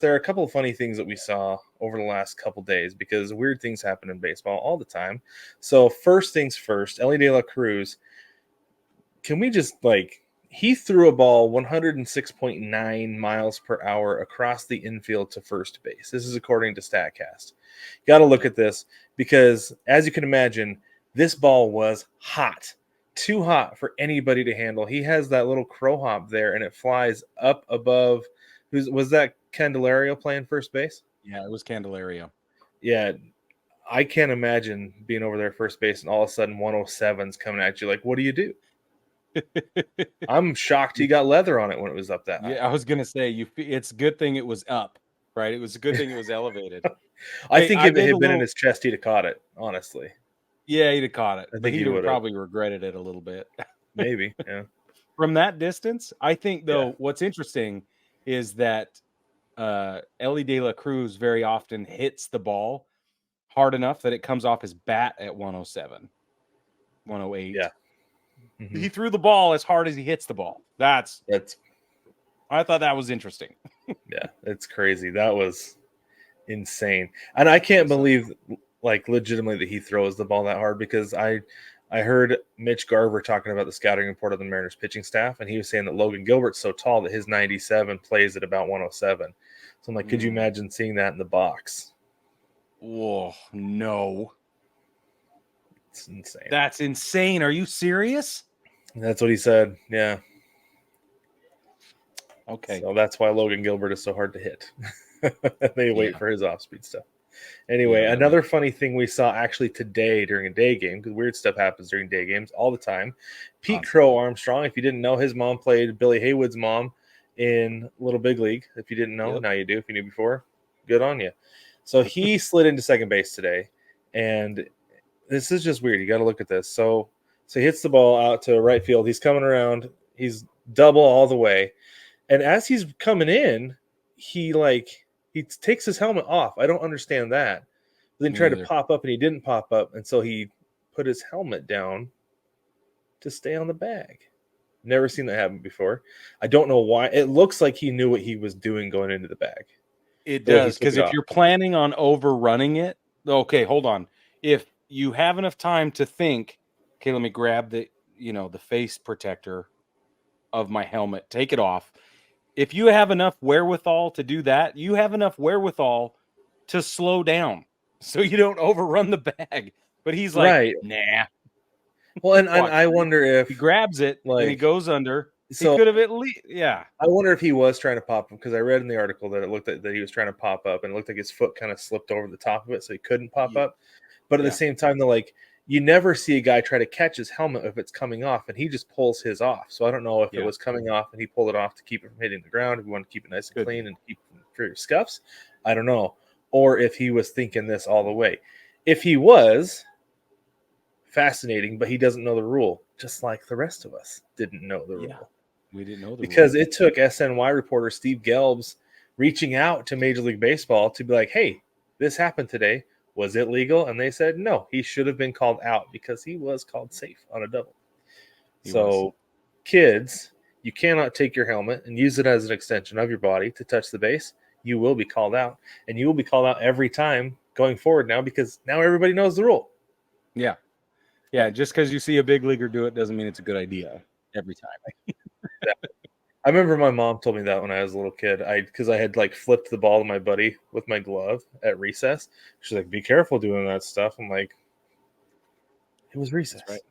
there are a couple of funny things that we saw over the last couple days because weird things happen in baseball all the time. So first things first, Elly De La Cruz, can we just he threw a ball 106.9 miles per hour across the infield to first base. This is according to StatCast. Got to look at this because, as you can imagine, this ball was hot, too hot for anybody to handle. He has that little crow hop there, and it flies up above. Was that Candelario playing first base? Yeah, it was Candelario. Yeah, I can't imagine being over there first base and all of a sudden 107's coming at you. Like, what do you do? I'm shocked he got leather on it when it was up that high. Yeah, I was gonna say it's a good thing it was up, right? It was a good thing it was elevated. I think if it had been in his chest, he'd have caught it, honestly. Yeah, he'd have caught it, but he'd have probably regretted it a little bit. Maybe, yeah. From that distance, I think, though, what's interesting is that Elly De La Cruz very often hits the ball hard enough that it comes off his bat at 107, 108. Yeah. Mm-hmm. He threw the ball as hard as he hits the ball. That's I thought that was interesting. Yeah, it's crazy. That was insane. And I can't believe, legitimately that he throws the ball that hard because I heard Mitch Garver talking about the scouting report of the Mariners pitching staff, and he was saying that Logan Gilbert's so tall that his 97 plays at about 107. So I'm like, could you imagine seeing that in the box? Whoa, no. It's insane. That's insane. Are you serious? That's what he said, yeah. Okay. So that's why Logan Gilbert is so hard to hit. They wait for his off-speed stuff. Anyway, another funny thing we saw actually today during a day game, because weird stuff happens during day games all the time. Pete Crow-Armstrong, if you didn't know, his mom played Billy Haywood's mom in Little Big League. If you didn't know, now you do. If you knew before, good on you. So he slid into second base today, and this is just weird. You got to look at this. So he hits the ball out to right field. He's coming around. He's double all the way. And as he's coming in, he takes his helmet off. I don't understand that. But then tried to pop up, and he didn't pop up. And so he put his helmet down to stay on the bag. Never seen that happen before. I don't know why. It looks like he knew what he was doing going into the bag. It does, because if you're planning on overrunning it, okay, hold on. If you have enough time to think, okay, let me grab the face protector of my helmet, take it off. If you have enough wherewithal to do that, you have enough wherewithal to slow down so you don't overrun the bag. But he's like, nah. Well, and I wonder if he grabs it and he goes under. So he could have at least, I wonder if he was trying to pop up, because I read in the article that it looked like that he was trying to pop up, and it looked like his foot kind of slipped over the top of it, so he couldn't pop up. But at the same time, you never see a guy try to catch his helmet if it's coming off, and he just pulls his off. So I don't know if it was coming off and he pulled it off to keep it from hitting the ground, if he wanted to keep it nice and clean and keep for your scuffs. I don't know. Or if he was thinking this all the way. If he was, fascinating, but he doesn't know the rule, just like the rest of us didn't know the rule. We didn't know the because rule. It took SNY reporter Steve Gelbs reaching out to Major League Baseball to be like, hey, this happened today. Was it legal? And they said no, he should have been called out because he was called safe on a double. Kids, you cannot take your helmet and use it as an extension of your body to touch the base. You will be called out, and you will be called out every time going forward now, because now everybody knows the rule. Yeah. Just because you see a big leaguer do it doesn't mean it's a good idea every time. I remember my mom told me that when I was a little kid. Because I had flipped the ball to my buddy with my glove at recess. She's like, "Be careful doing that stuff." I'm like, "It was recess, right?